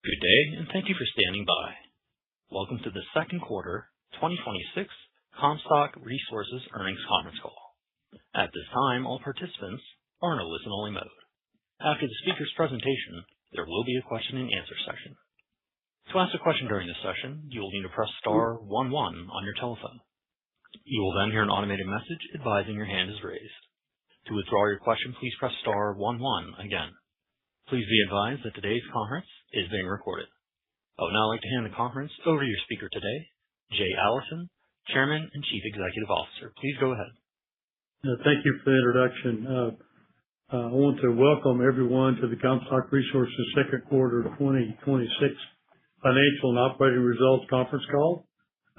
Good day, and thank you for standing by. Welcome to the second quarter 2026 Comstock Resources Earnings Conference Call. At this time, all participants are in a listen-only mode. After the speaker's presentation, there will be a question-and-answer session. To ask a question during this session, you will need to press star 11 on your telephone. You will then hear an automated message advising your hand is raised. To withdraw your question, please press star 11 again. Please be advised that today's conference is being recorded. I would now like to hand the conference over to your speaker today, Jay Allison, Chairman and Chief Executive Officer. Please go ahead. Thank you for the introduction. I want to welcome everyone to the Comstock Resources second quarter 2026 financial and operating results conference call.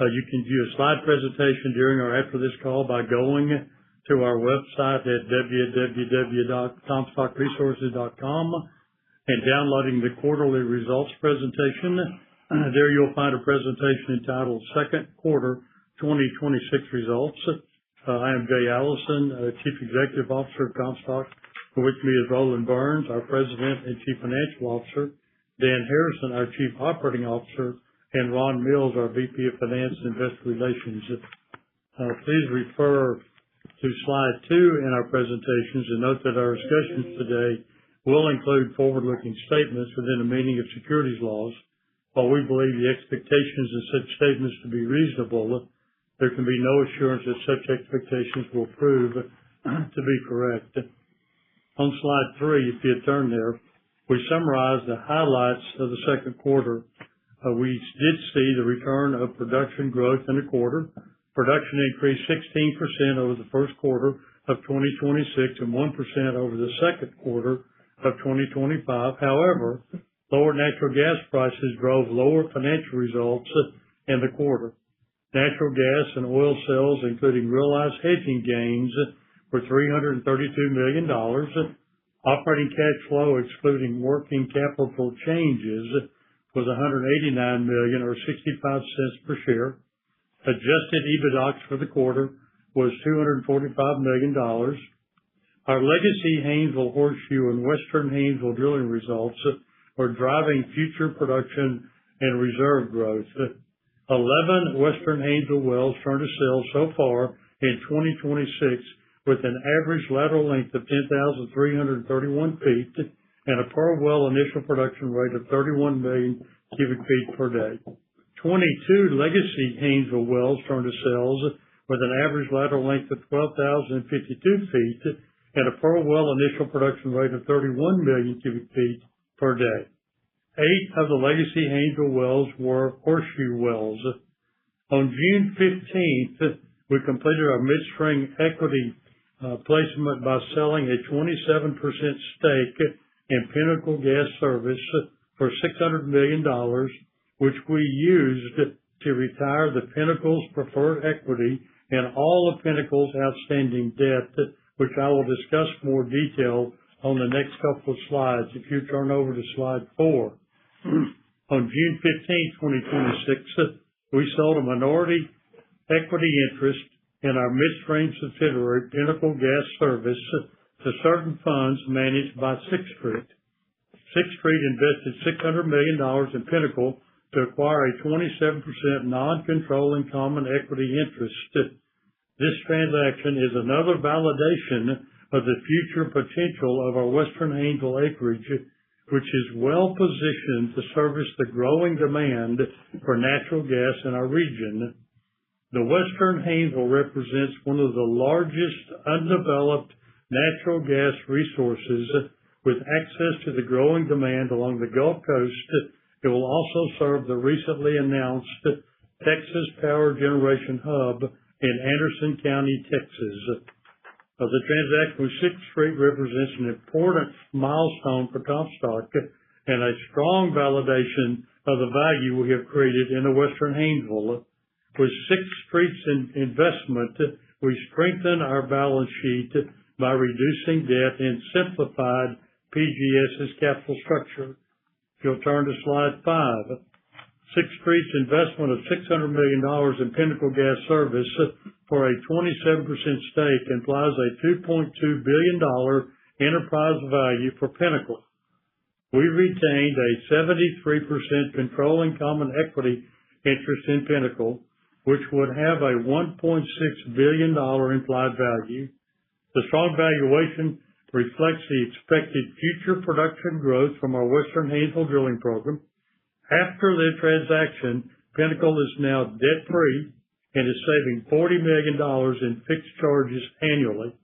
You can view a slide presentation during or after this call by going to our website at www.comstockresources.com and downloading the quarterly results presentation. There you'll find a presentation entitled Second Quarter 2026 Results. I am Jay Allison, Chief Executive Officer of Comstock. With me is Roland Burns, our President and Chief Financial Officer, Dan Harrison, our Chief Operating Officer, and Ron Mills, our VP of Finance and Investor Relations. Please refer to slide 2 in our presentations and note that our discussions today will include forward-looking statements within the meaning of securities laws. While we believe the expectations of such statements to be reasonable, there can be no assurance that such expectations will prove to be correct. On slide 3, if you turn there, we summarize the highlights of the second quarter. We did see the return of production growth in the quarter. Production increased 16% over the first quarter of 2026 and 1% over the second quarter of 2025. However, lower natural gas prices drove lower financial results in the quarter. Natural gas and oil sales, including realized hedging gains, were $332 million. Operating cash flow, excluding working capital changes, was $189 million or 65 cents per share. Adjusted EBITDA for the quarter was $245 million. Our legacy Haynesville Horseshoe and Western Haynesville drilling results are driving future production and reserve growth. 11 Western Haynesville wells turned to sales so far in 2026 with an average lateral length of 10,331 feet and a per well initial production rate of 31 million cubic feet per day. 22 legacy Haynesville wells turned to sales with an average lateral length of 12,052 feet and a per well initial production rate of 31 million cubic feet per day. 8 of the legacy Haynesville wells were Horseshoe wells. On June 15th, we completed our midstream equity placement by selling a 27% stake in Pinnacle Gas Service for $600 million, which we used to retire the Pinnacle's preferred equity and all of Pinnacle's outstanding debt, which I will discuss more detail on the next couple of slides. If you turn over to slide 4. On June 15, 2026, we sold a minority equity interest in our midstream subsidiary, Pinnacle Gas Service, to certain funds managed by Sixth Street. Sixth Street invested $600 million in Pinnacle to acquire a 27% non-controlling common equity interest. This transaction is another validation of the future potential of our Western Haynesville acreage, which is well positioned to service the growing demand for natural gas in our region. The Western Haynesville represents one of the largest undeveloped natural gas resources with access to the growing demand along the Gulf Coast. It will also serve the recently announced Texas Power Generation Hub in Anderson County, Texas. The transaction with Sixth Street represents an important milestone for Comstock and a strong validation of the value we have created in the Western Haynesville. With Sixth Street's investment, we strengthen our balance sheet by reducing debt and simplified PGS's capital structure. If you'll turn to slide 5. Sixth Street's investment of $600 million in Pinnacle Gas Service for a 27% stake implies a $2.2 billion enterprise value for Pinnacle. we retained a 73% controlling common equity interest in Pinnacle, which would have a $1.6 billion implied value. The strong valuation reflects the expected future production growth from our Western Haynesville drilling program. After the transaction, Pinnacle is now debt-free and is saving $40 million in fixed charges annually.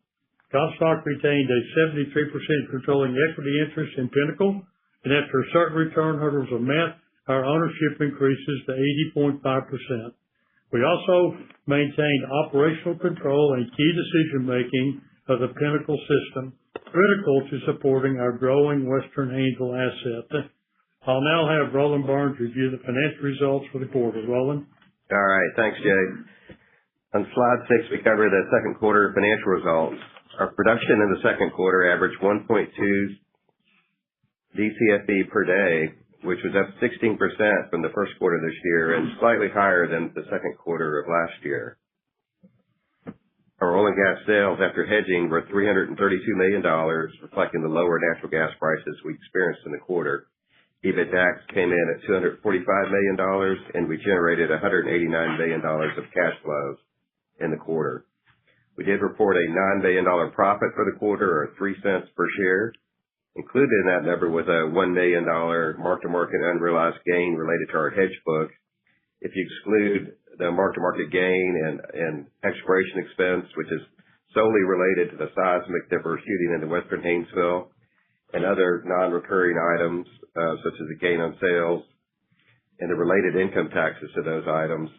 Comstock retained a 73% controlling equity interest in Pinnacle, and after certain return hurdles are met, our ownership increases to 80.5%. We also maintained operational control and key decision-making of the Pinnacle system, critical to supporting our growing Western Haynesville asset. I'll now have Roland Barnes review the financial results for the quarter. Roland? All right. Thanks, Jay. On slide 6, we cover the second quarter financial results. Our production in the second quarter averaged 1.2 Bcfe per day, which was up 16% from the first quarter this year and slightly higher than the second quarter of last year. Our oil and gas sales after hedging were $332 million, reflecting the lower natural gas prices we experienced in the quarter. EBITDAX came in at $245 million, and we generated $189 million of cash flows in the quarter. We did report a $9 million profit for the quarter, or 3 cents per share. Included in that number was a $1 million mark-to-market unrealized gain related to our hedge book. If you exclude the mark-to-market gain and expiration expense, which is solely related to the seismic that we're shooting into Western Haynesville, and other non-recurring items, such as the gain on sales and the related income taxes to those items,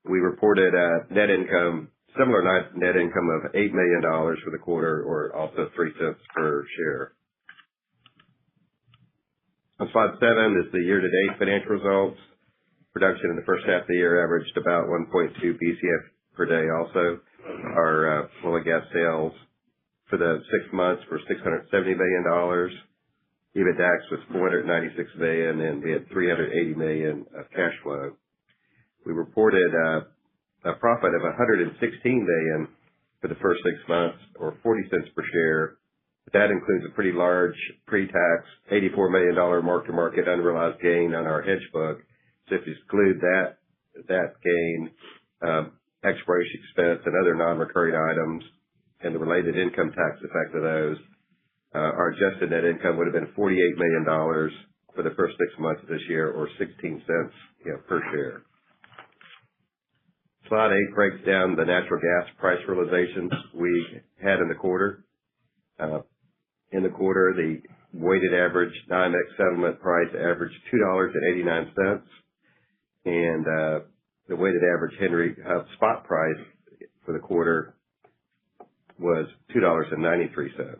we reported net income, similar net income of $8 million for the quarter, or also 3 cents per share. On slide 7 is the year-to-date financial results. Production in the first half of the year averaged about 1.2 Bcf per day also. Our oil and gas sales for the 6 months were $670 million. EBITDAX was $496 million, and we had $380 million of cash flow. We reported a profit of $116 million for the first 6 months, or 40 cents per share. But that includes a pretty large pre-tax $84 million mark-to-market unrealized gain on our hedge book. So if you exclude that gain, expiration expense, and other non-recurring items, and the related income tax effect of those, our adjusted net income would have been $48 million for the first 6 months of this year, or 16 cents per share. Slide 8 breaks down the natural gas price realizations we had in the quarter. In the quarter, the weighted average NYMEX settlement price averaged $2.89, and the weighted average Henry Hub spot price for the quarter was $2.93.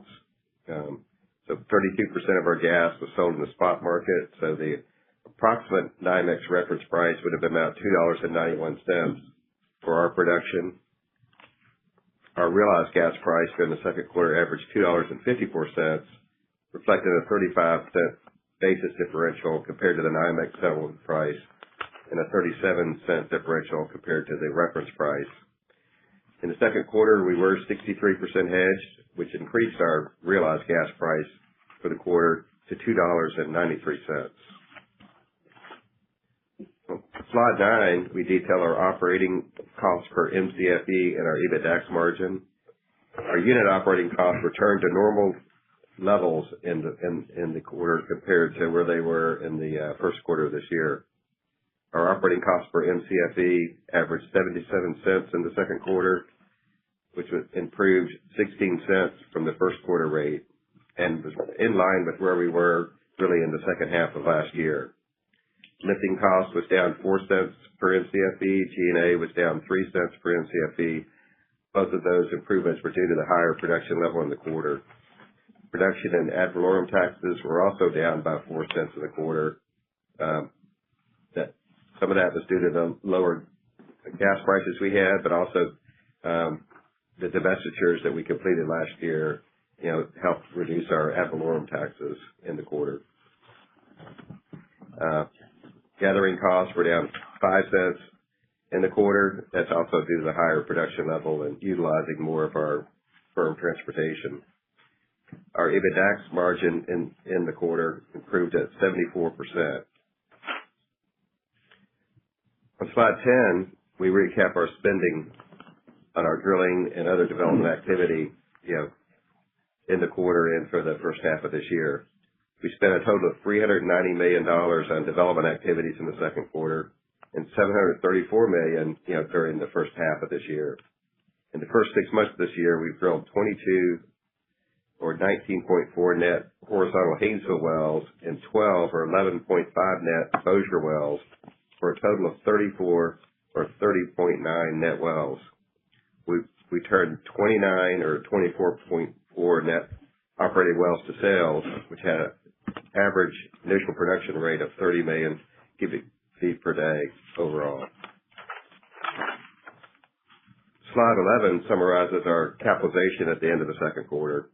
So 32% of our gas was sold in the spot market, so the approximate NYMEX reference price would have been about $2.91 for our production. Our realized gas price during the second quarter averaged $2.54, reflecting a 35-cent basis differential compared to the NYMEX settlement price, and a 37-cent differential compared to the reference price. In the second quarter, we were 63% hedged, which increased our realized gas price for the quarter to $2.93. Slide 9, we detail our operating costs per Mcfe and our EBITDAX margin. Our unit operating costs returned to normal levels in the quarter compared to where they were in the first quarter of this year. Our operating costs per Mcfe averaged 77 cents in the second quarter, which was improved 16 cents from the first quarter rate, and was in line with where we were really in the second half of last year. Lifting cost was down 4 cents per Mcfe. G&A was down 3 cents per Mcfe. Both of those improvements were due to the higher production level in the quarter. Production and ad valorem taxes were also down by 4 cents in the quarter. Some of that was due to the lower gas prices we had, but also the divestitures that we completed last year, helped reduce our ad valorem taxes in the quarter. Gathering costs were down 5 cents in the quarter. That's also due to the higher production level and utilizing more of our firm transportation. our EBITDAX margin in the quarter improved at 74%. On slide 10, we recap our spending on our drilling and other development activity, in the quarter and for the first half of this year. We spent a total of $390 million on development activities in the second quarter and $734 million, during the first half of this year. In the first 6 months of this year, we've drilled 22 or 19.4 net horizontal Haynesville wells and 12 or 11.5 net Bossier wells for a total of 34 or 30.9 net wells. We turned 29 or 24.4 net operated wells to sales, which had an average initial production rate of 30 million cubic feet per day overall. Slide 11 summarizes our capitalization at the end of the second quarter.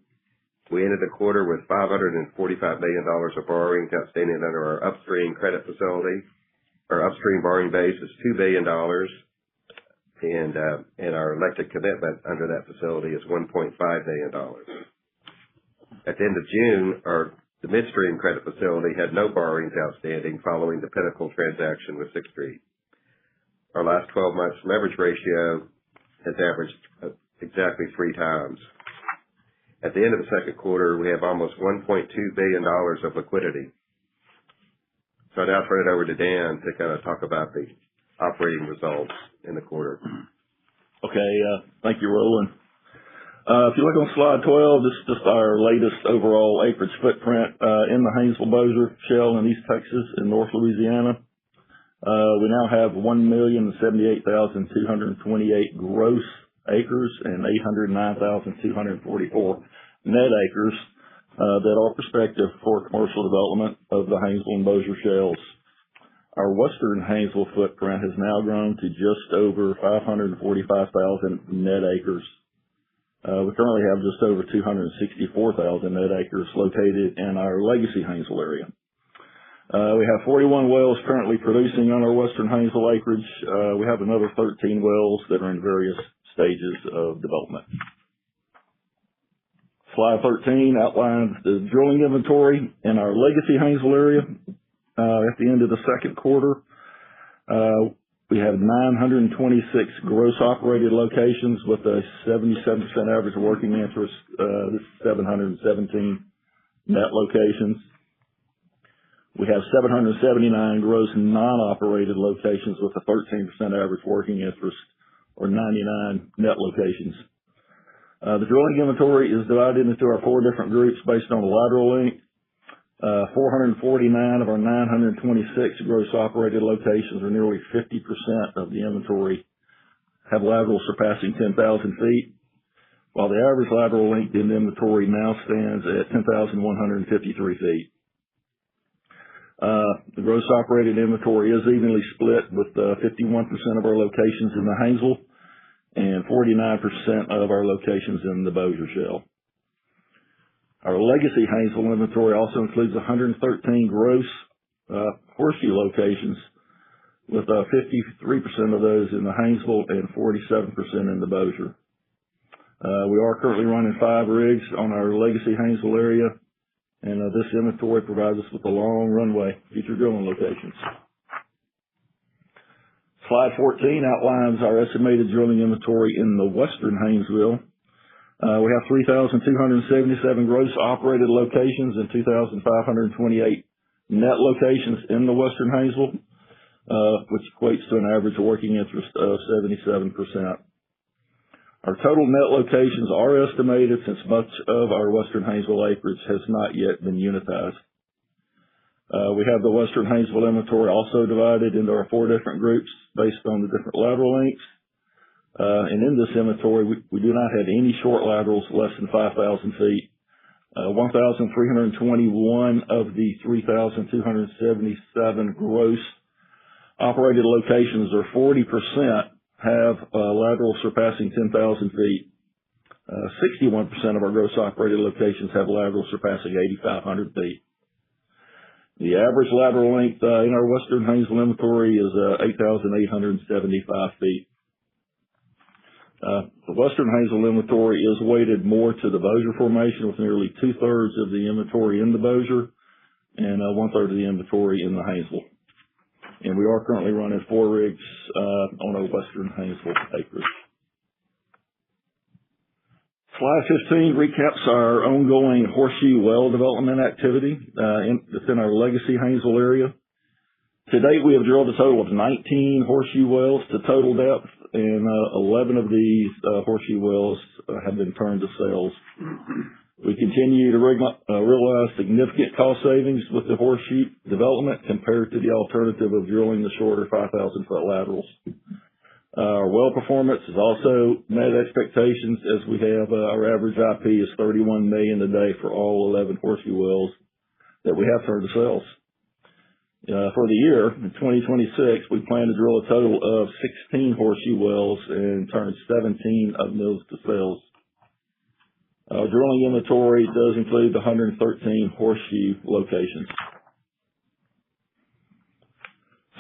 We ended the quarter with $545 million of borrowings outstanding under our upstream credit facility. Our upstream borrowing base is $2 billion, and our elected commitment under that facility is $1.5 billion. At the end of June, the midstream credit facility had no borrowings outstanding following the Pinnacle transaction with Sixth Street. Our last 12 months leverage ratio has averaged exactly 3 times. At the end of the second quarter, we have almost $1.2 billion of liquidity. So I now turn it over to Dan to kind of talk about the operating results in the quarter. Okay, thank you, Roland. If you look on slide 12, this is just our latest overall acreage footprint in the Haynesville Bossier Shale in East Texas and North Louisiana. We now have 1,078,228 gross acres and 809,244 net acres that are prospective for commercial development of the Haynesville and Bossier Shales. Our western Haynesville footprint has now grown to just over 545,000 net acres. We currently have just over 264,000 net acres located in our legacy Haynesville area. We have 41 wells currently producing on our western Haynesville acreage. We have another 13 wells that are in various stages of development. Slide 13 outlines the drilling inventory in our legacy Haynesville area. At the end of the second quarter, we have 926 gross operated locations with a 77% average working interest. This is 717 net locations. We have 779 gross non-operated locations with a 13% average working interest, or 99 net locations. The drilling inventory is divided into our 4 different groups based on lateral length. 449 of our 926 gross operated locations, or nearly 50% of the inventory, have laterals surpassing 10,000 feet, while the average lateral length in the inventory now stands at 10,153 feet. The gross operated inventory is evenly split, with 51% of our locations in the Haynesville and 49% of our locations in the Bossier Shale. Our legacy Haynesville inventory also includes 113 gross horseshoe locations, with 53% of those in the Haynesville and 47% in the Bossier. We are currently running 5 rigs on our legacy Haynesville area, and this inventory provides us with a long runway future drilling locations. Slide 14 outlines our estimated drilling inventory in the western Haynesville. We have 3,277 gross operated locations and 2,528 net locations in the western Haynesville, which equates to an average working interest of 77%. Our total net locations are estimated, since much of our western Haynesville acreage has not yet been unitized. We have the western Haynesville inventory also divided into our 4 different groups based on the different lateral lengths. And in this inventory, we do not have any short laterals less than 5,000 feet. 1,321 of the 3,277 gross operated locations, or 40%, have laterals surpassing 10,000 feet. 61% of our gross operated locations have laterals surpassing 8,500 feet. The average lateral length in our western Haynesville inventory is 8,875 feet. The Western Haynesville inventory is weighted more to the Bossier Formation, with nearly 2/3 of the inventory in the Bossier and 1/3 of the inventory in the Haynesville. And we are currently running 4 rigs on our Western Haynesville acreage. Slide 15 recaps our ongoing horseshoe well development activity within our legacy Haynesville area. To date, we have drilled a total of 19 horseshoe wells to total depth, and 11 of these horseshoe wells have been turned to sales. We continue to realize significant cost savings with the horseshoe development compared to the alternative of drilling the shorter 5,000-foot laterals. Our well performance has also met expectations, as we have our average IP is 31 million a day for all 11 horseshoe wells that we have turned to sales. For the year, in 2026, we plan to drill a total of 16 horseshoe wells and turn 17 of those to sales. Our drilling inventory does include the 113 horseshoe locations.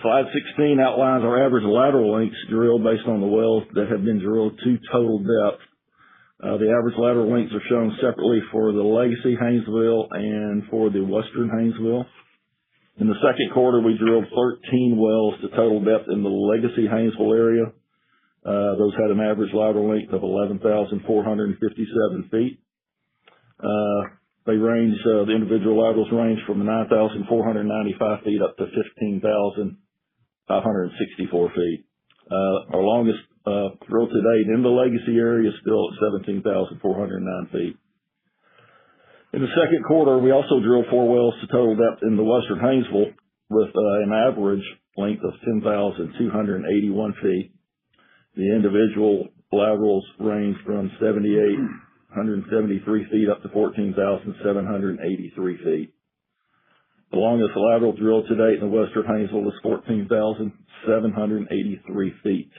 Slide 16 outlines our average lateral lengths drilled based on the wells that have been drilled to total depth. The average lateral lengths are shown separately for the legacy Haynesville and for the Western Haynesville. In the second quarter, we drilled 13 wells to total depth in the legacy Haynesville area. Those had an average lateral length of 11,457 feet. The individual laterals range from 9,495 feet up to 15,564 feet. Our longest drill to date in the legacy area is still at 17,409 feet. In the second quarter, we also drilled 4 wells to total depth in the Western Haynesville with an average length of 10,281 feet. The individual laterals range from 7,873 feet up to 14,783 feet. The longest lateral drilled to date in the Western Haynesville is 14,783 feet.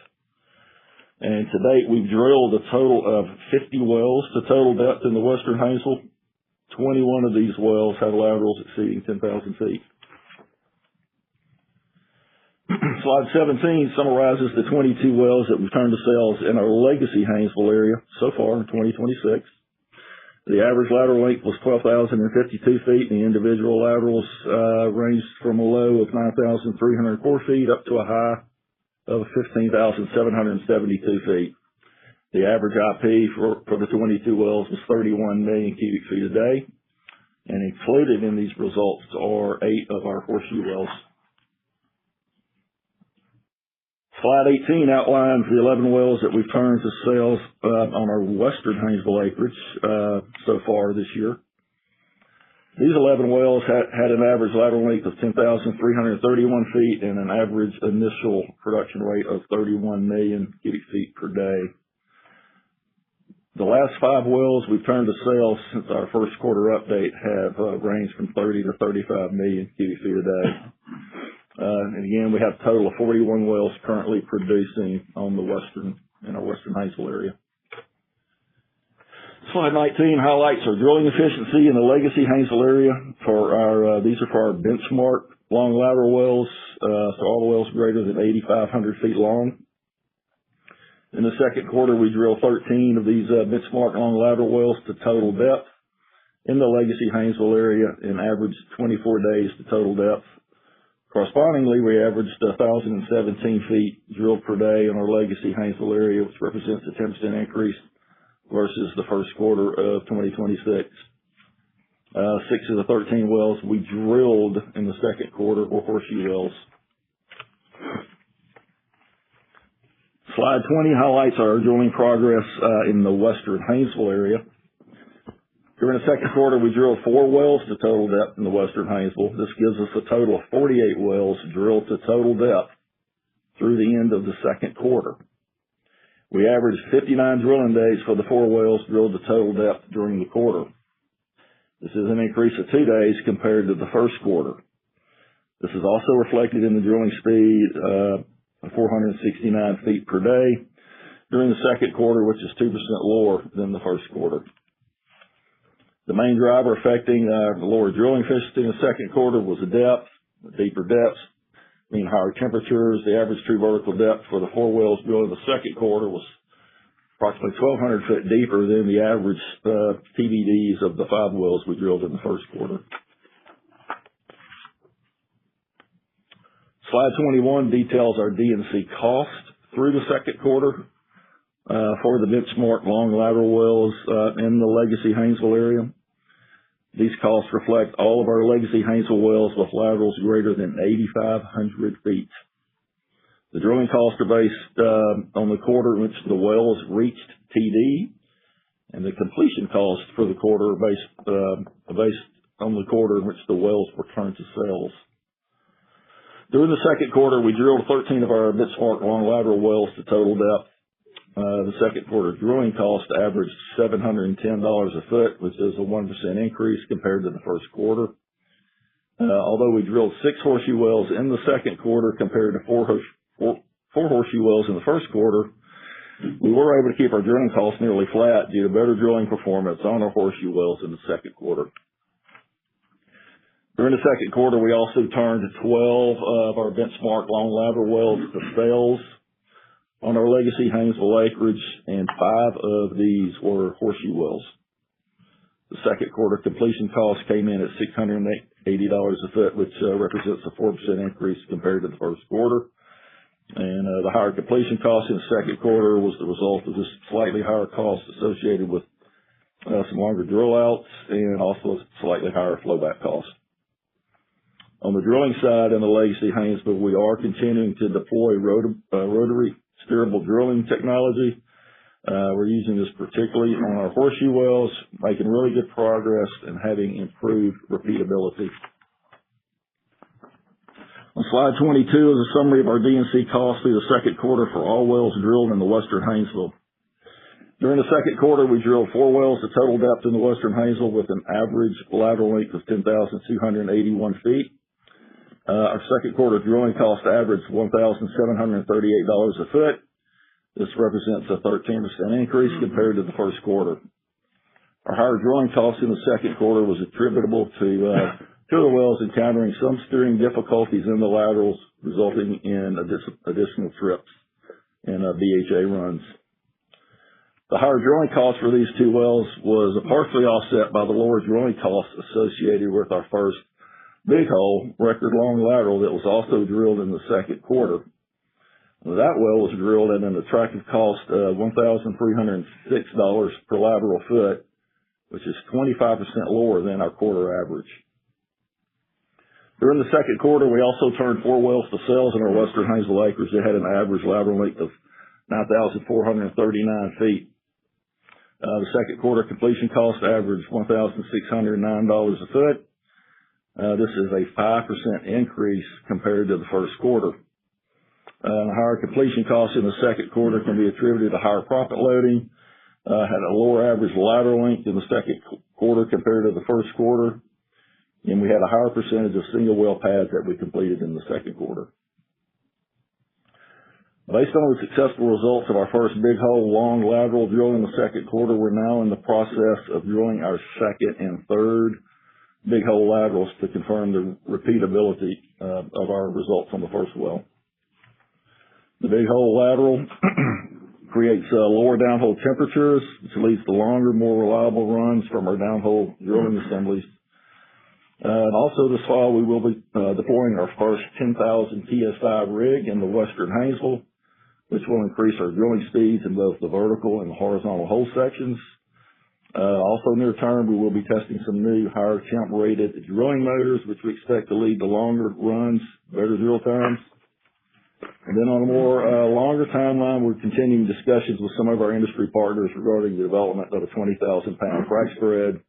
And to date, we've drilled a total of 50 wells to total depth in the Western Haynesville. 21 of these wells have laterals exceeding 10,000 feet. Slide 17 summarizes the 22 wells that we've turned to sales in our legacy Haynesville area so far in 2026. The average lateral length was 12,052 feet, and the individual laterals ranged from a low of 9,304 feet up to a high of 15,772 feet. The average IP for the 22 wells was 31 million cubic feet a day, and included in these results are 8 of our horseshoe wells. Slide 18 outlines the 11 wells that we've turned to sales on our Western Haynesville acreage so far this year. These 11 wells had an average lateral length of 10,331 feet and an average initial production rate of 31 million cubic feet per day. The last 5 wells we've turned to sales since our first quarter update have ranged from 30 to 35 million cubic feet a day. And again, we have a total of 41 wells currently producing in our Western Haynesville area. Slide 19 highlights our drilling efficiency in the legacy Haynesville area. These are for our benchmark long lateral wells, so all the wells greater than 8,500 feet long. In the second quarter, we drilled 13 of these benchmark long lateral wells to total depth in the legacy Haynesville area and averaged 24 days to total depth. Correspondingly, we averaged 1,017 feet drilled per day in our legacy Haynesville area, which represents a 10% increase versus the first quarter of 2026. 6 of the 13 wells we drilled in the second quarter were horseshoe wells. Slide 20 highlights our drilling progress in the Western Haynesville area. During the second quarter, we drilled 4 wells to total depth in the Western Haynesville. This gives us a total of 48 wells drilled to total depth through the end of the second quarter. We averaged 59 drilling days for the 4 wells drilled to total depth during the quarter. This is an increase of 2 days compared to the first quarter. This is also reflected in the drilling speed of 469 feet per day during the second quarter, which is 2% lower than the first quarter. The main driver affecting the lower drilling efficiency in the second quarter was the depth. The deeper depths mean higher temperatures. The average true vertical depth for the 4 wells drilled in the second quarter was approximately 1,200 foot deeper than the average TBDs of the 5 wells we drilled in the first quarter. Slide 21 details our D&C cost through the second quarter for the benchmark long lateral wells in the legacy Haynesville area. These costs reflect all of our legacy Haynesville wells with laterals greater than 8,500 feet. The drilling costs are based on the quarter in which the wells reached TD, and the completion costs for the quarter are based on the quarter in which the wells were turned to sales. During the second quarter, we drilled 13 of our benchmark long lateral wells to total depth. The second quarter drilling cost averaged $710 a foot, which is a 1% increase compared to the first quarter. Although we drilled 6 horseshoe wells in the second quarter compared to 4 horseshoe wells in the first quarter, we were able to keep our drilling costs nearly flat due to better drilling performance on our horseshoe wells in the second quarter. During the second quarter, we also turned 12 of our benchmark long lateral wells to sales on our legacy Haynesville acreage, and 5 of these were horseshoe wells. The second quarter completion cost came in at $680 a foot, which represents a 4% increase compared to the first quarter. And the higher completion cost in the second quarter was the result of just slightly higher costs associated with some longer drill outs and also slightly higher flowback costs. On the drilling side in the legacy Haynesville, we are continuing to deploy rotary steerable drilling technology. We're using this particularly on our horseshoe wells, making really good progress and having improved repeatability. On slide 22 is a summary of our D&C costs through the second quarter for all wells drilled in the western Haynesville. During the second quarter, we drilled 4 wells to total depth in the western Haynesville with an average lateral length of 10,281 feet. Our second quarter drilling cost averaged $1,738 a foot. This represents a 13% increase compared to the first quarter. Our higher drilling cost in the second quarter was attributable to the wells encountering some steering difficulties in the laterals, resulting in additional trips and BHA runs. The higher drilling cost for these 2 wells was partially offset by the lower drilling costs associated with our first big hole record long lateral that was also drilled in the second quarter. That well was drilled at an attractive cost of $1,306 per lateral foot, which is 25% lower than our quarter average. During the second quarter, we also turned 4 wells to sales in our western Haynesville acres that had an average lateral length of 9,439 feet. The second quarter completion cost averaged $1,609 a foot. This is a 5% increase compared to the first quarter. The higher completion costs in the second quarter can be attributed to higher proppant loading, had a lower average lateral length in the second quarter compared to the first quarter, and we had a higher percentage of single well pads that we completed in the second quarter. Based on the successful results of our first big hole long lateral drill in the second quarter, we're now in the process of drilling our second and third big hole laterals to confirm the repeatability of our results on the first well. The big hole lateral creates lower downhole temperatures, which leads to longer, more reliable runs from our downhole drilling assemblies. And also this fall, we will be deploying our first 10,000 PSI rig in the western Haynesville, which will increase our drilling speeds in both the vertical and the horizontal hole sections. Also near term, we will be testing some new higher temp rated drilling motors, which we expect to lead to longer runs, better drill times. And then on a more longer timeline, we're continuing discussions with some of our industry partners regarding the development of a 20,000 pound frac spread,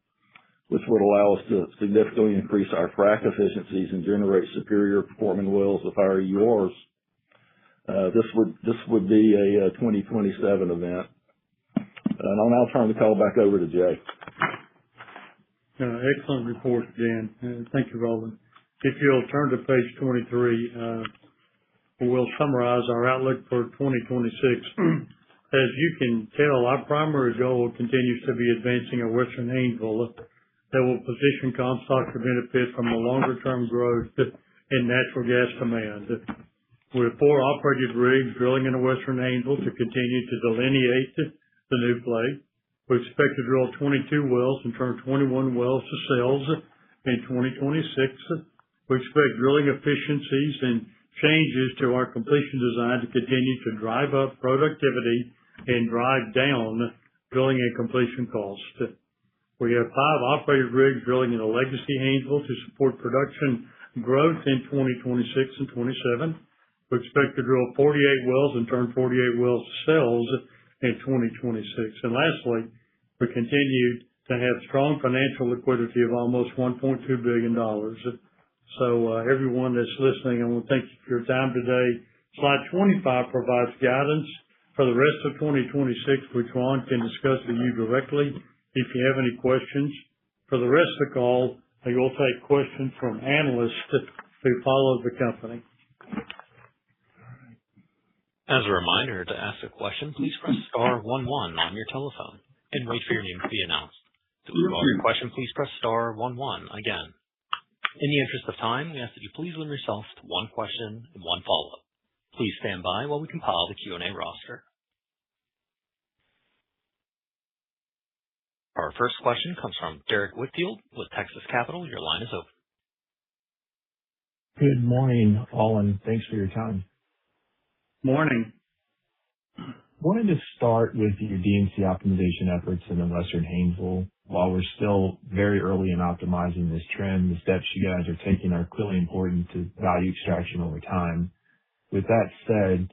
which would allow us to significantly increase our frac efficiencies and generate superior performing wells with higher EURs. This would be a 2027 event. And I'll now turn the call back over to Jay. Excellent report, Dan. Thank you, Roland. If you'll turn to page 23, we'll summarize our outlook for 2026. As you can tell, our primary goal continues to be advancing a western Haynesville that will position Comstock to benefit from a longer-term growth in natural gas demand. With 4 operated rigs drilling in the western Haynesville to continue to delineate the new play. We expect to drill 22 wells and turn 21 wells to sales in 2026. We expect drilling efficiencies and changes to our completion design to continue to drive up productivity and drive down drilling and completion costs. We have 5 operated rigs drilling in the legacy Haynesville to support production growth in 2026 and 27. We expect to drill 48 wells and turn 48 wells to sales in 2026. And lastly, we continue to have strong financial liquidity of almost $1.2 billion. So everyone that's listening, I want to thank you for your time today. Slide 25 provides guidance for the rest of 2026, which Ron can discuss with you directly if you have any questions. For the rest of the call, we will take questions from analysts who follow the company. As a reminder, to ask a question, please press *11 on your telephone and wait for your name to be announced. To withdraw your question, please press *11 again. In the interest of time, we ask that you please limit yourself to one question and one follow-up. Please stand by while we compile the Q&A roster. Our first question comes from Derek Whitfield with Texas Capital. Your line is open. Good morning, all, and thanks for your time. Morning. Wanted to start with your D&C optimization efforts in the Western Haynesville. While we're still very early in optimizing this trend, the steps you guys are taking are clearly important to value extraction over time. With that said,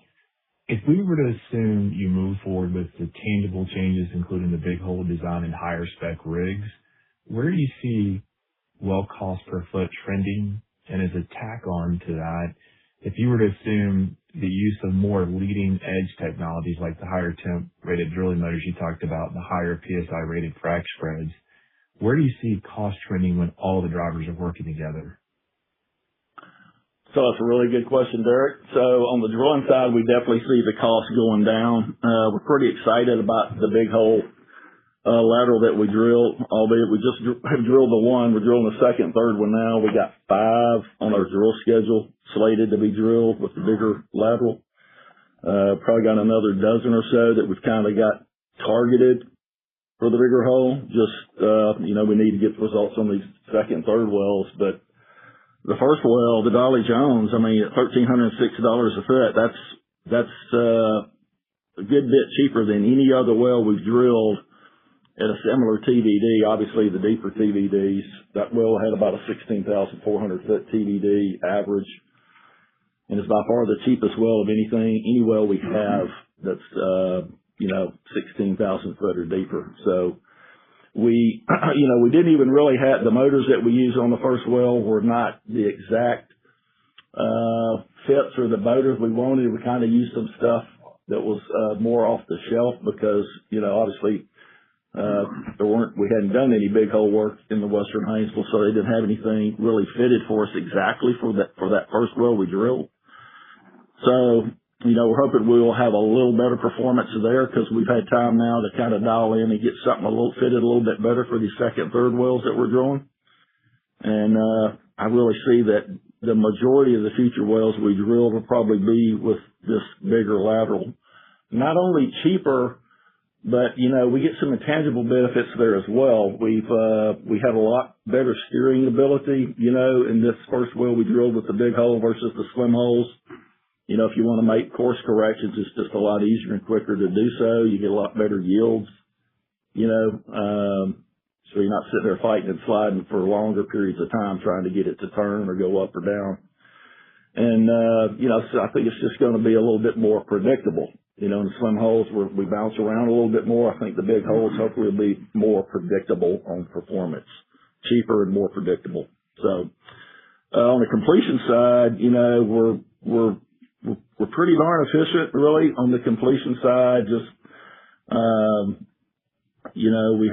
if we were to assume you move forward with the tangible changes, including the big hole design and higher spec rigs, where do you see well cost per foot trending? And as a tack on to that, if you were to assume the use of more leading edge technologies like the higher temp rated drilling motors you talked about, the higher PSI rated frac spreads, where do you see cost trending when all the drivers are working together? So that's a really good question, Derek. So on the drilling side, we definitely see the cost going down. We're pretty excited about the big hole lateral that we drilled, albeit we just have drilled the one. We're drilling the second, third one now. We got 5 on our drill schedule slated to be drilled with the bigger lateral. Probably got another dozen or so that we've kind of got targeted for the bigger hole. Just, we need to get the results on these second, third wells. But the first well, the Dolly Jones, at $1,306 a foot, that's a good bit cheaper than any other well we've drilled at a similar TVD. Obviously, the deeper TVDs, that well had about a 16,400 foot TVD average, and it's by far the cheapest well of any well we have that's 16,000 foot or deeper. So we didn't even really have the motors that we used on the first well were not the exact fits or the motors we wanted. We kind of used some stuff that was more off the shelf because obviously we hadn't done any big hole work in the Western Haynesville, so they didn't have anything really fitted for us exactly for that first well we drilled. So we're hoping we will have a little better performance there because we've had time now to kind of dial in and get something fitted a little bit better for these second, third wells that we're drilling. And I really see that the majority of the future wells we drill will probably be with this bigger lateral. Not only cheaper, but we get some intangible benefits there as well. We have a lot better steering ability, in this first well we drilled with the big hole versus the slim holes. If you want to make course corrections, it's just a lot easier and quicker to do so. You get a lot better yields, so you're not sitting there fighting and sliding for longer periods of time trying to get it to turn or go up or down. And, so I think it's just going to be a little bit more predictable. In the slim holes we bounce around a little bit more. I think the big holes hopefully will be more predictable on performance, cheaper and more predictable. So, on the completion side, we're pretty darn efficient really on the completion side. Just, we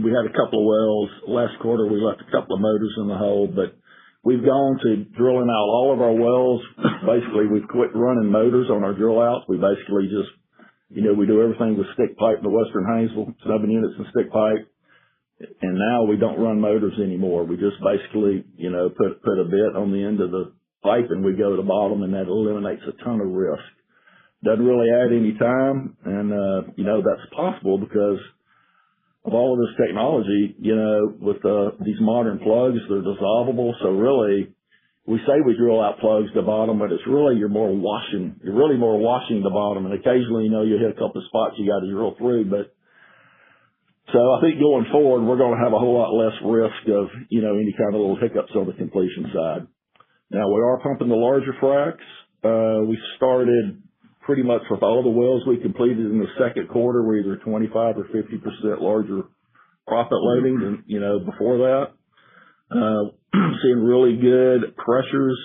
had a couple of wells last quarter. We left a couple of motors in the hole, but we've gone to drilling out all of our wells. Basically, we've quit running motors on our drill outs. We basically just, we do everything with stick pipe in the Western Haynesville, snubbing units and stick pipe. And now we don't run motors anymore. We just basically, put a bit on the end of the pipe and we go to the bottom, and that eliminates a ton of risk. doesn't really add any time. And, that's possible because of all of this technology, with these modern plugs, they're dissolvable. So really, we say we drill out plugs to the bottom, but it's really you're really more washing the bottom. And occasionally, you hit a couple of spots you got to drill through. But so I think going forward, we're going to have a whole lot less risk of, any kind of little hiccups on the completion side. Now we are pumping the larger fracs. We started pretty much with all the wells we completed in the second quarter were either 25 or 50% larger proppant loading than, before that. Seeing really good pressures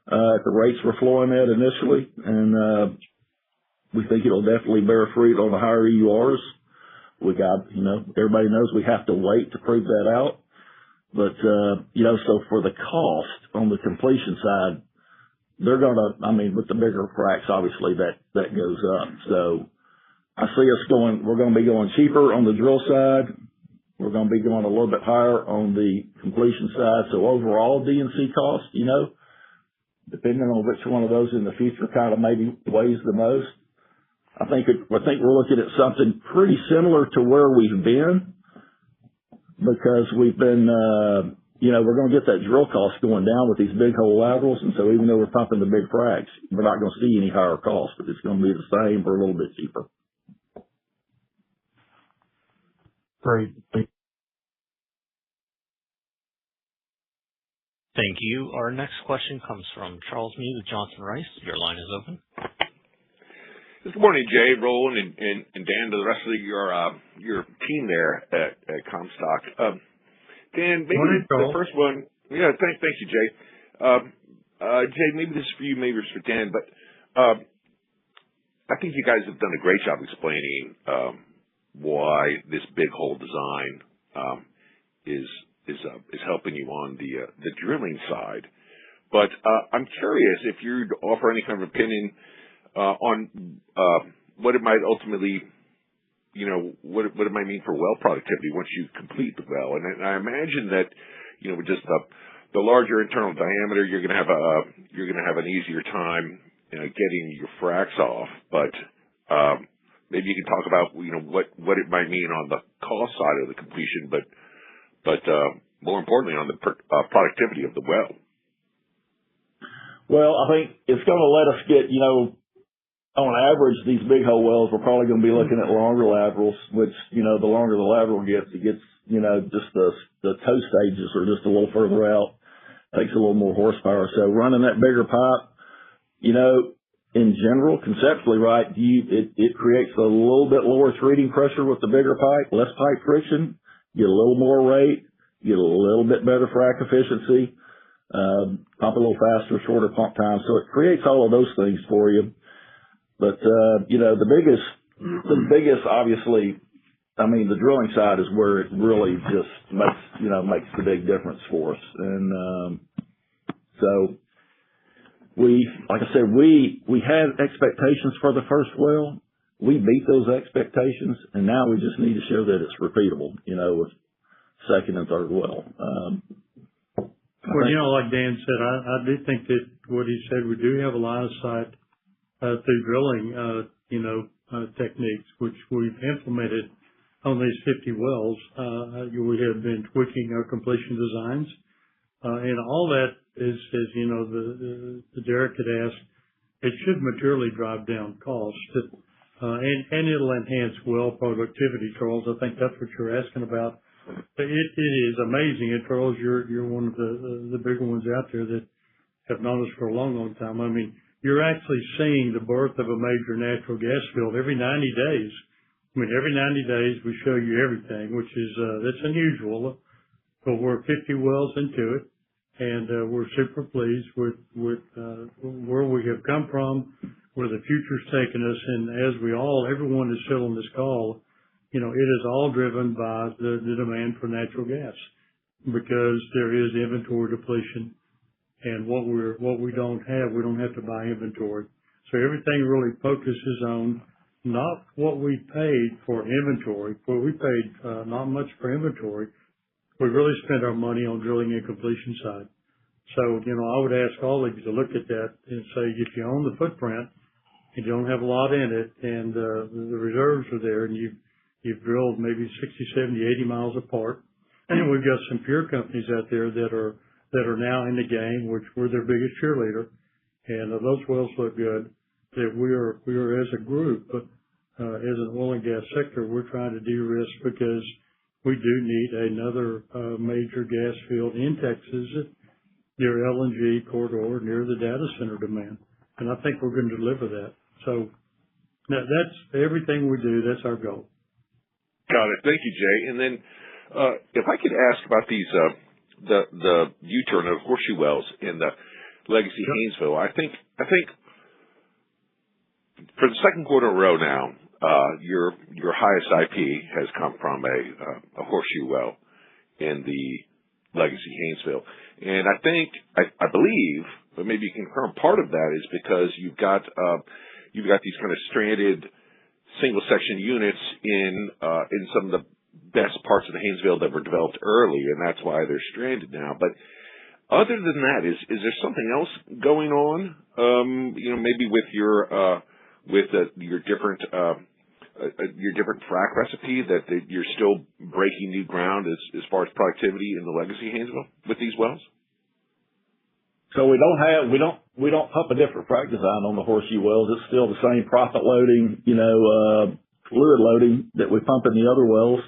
at the rates we're flowing at initially, and we think it'll definitely bear fruit on the higher EURs. We got, everybody knows we have to wait to prove that out. But, so for the cost on the completion side, they're with the bigger fracs, obviously that goes up. So I see we're going to be going cheaper on the drill side. We're going to be going a little bit higher on the completion side. So overall D&C cost, depending on which one of those in the future kind of maybe weighs the most. I think we're looking at something pretty similar to where we've been because we've been, we're going to get that drill cost going down with these big hole laterals. And so even though we're pumping the big fracs, we're not going to see any higher cost, but it's going to be the same or a little bit cheaper. Great. Thank you. Our next question comes from Charles Meade with Johnson Rice. Your line is open. Good morning, Jay, Roland, and Dan, to the rest of your team there at Comstock. Dan, maybe the first one. Yeah, thank you, Jay. Jay, maybe this is for you, maybe it's for Dan, but I think you guys have done a great job explaining why this big hole design is helping you on the drilling side. But I'm curious if you'd offer any kind of opinion on what it might ultimately, what it might mean for well productivity once you complete the well. And I imagine that, with just the larger internal diameter, you're going to have an easier time getting your fracs off. But maybe you can talk about what it might mean on the cost side of the completion, but more importantly on the productivity of the well. Well, I think it's going to let us get, on average, these big hole wells, we're probably going to be looking at longer laterals, which, the longer the lateral gets, it gets, just the toe stages are just a little further out, takes a little more horsepower. So running that bigger pipe, in general, conceptually, right, it creates a little bit lower treating pressure with the bigger pipe, less pipe friction, get a little more rate, get a little bit better frac efficiency, pump a little faster, shorter pump time. So it creates all of those things for you. But, the biggest, obviously, the drilling side is where it really just makes the big difference for us. And, so like I said, we had expectations for the first well. We beat those expectations, and now we just need to show that it's repeatable, with second and third well. Well, like Dan said, I do think that what he said, we do have a line of sight through drilling, techniques, which we've implemented on these 50 wells. We have been tweaking our completion designs, and all that is, the Derek had asked, it should materially drive down cost, and it'll enhance well productivity, Charles. I think that's what you're asking about. It is amazing, and Charles, you're one of the bigger ones out there that have known us for a long, long time. You're actually seeing the birth of a major natural gas field every 90 days. Every 90 days we show you everything, which is, that's unusual, but we're 50 wells into it, and we're super pleased with where we have come from, where the future's taken us, and as everyone is still on this call, it is all driven by the demand for natural gas, because there is inventory depletion. And what we don't have, we don't have to buy inventory. So everything really focuses on not what we paid for inventory. Well, we paid not much for inventory. We really spent our money on drilling and completion side. So, I would ask all of you to look at that and say, if you own the footprint You don't have a lot in it, and the reserves are there, and you've drilled maybe 60, 70, 80 miles apart. And we've got some peer companies out there that are now in the game, which we're their biggest cheerleader. And those wells look good. That we are as a group, as an oil and gas sector, we're trying to de-risk because we do need another major gas field in Texas near LNG corridor, near the data center demand. And I think we're going to deliver that. So that's everything we do. That's our goal. Got it. Thank you, Jay. And then if I could ask about these the U-turn of horseshoe wells in the legacy Haynesville, I think for the second quarter in a row now, your highest IP has come from a horseshoe well in the legacy Haynesville. And I believe, but maybe you can confirm, part of that is because you've got these kind of stranded single section units in some of the best parts of the Haynesville that were developed early, and that's why they're stranded now. But other than that, is there something else going on? Maybe with your different frac recipe that you're still breaking new ground as far as productivity in the legacy Haynesville with these wells? So we don't pump a different frac design on the horseshoe wells. It's still the same proppant loading, fluid loading that we pump in the other wells.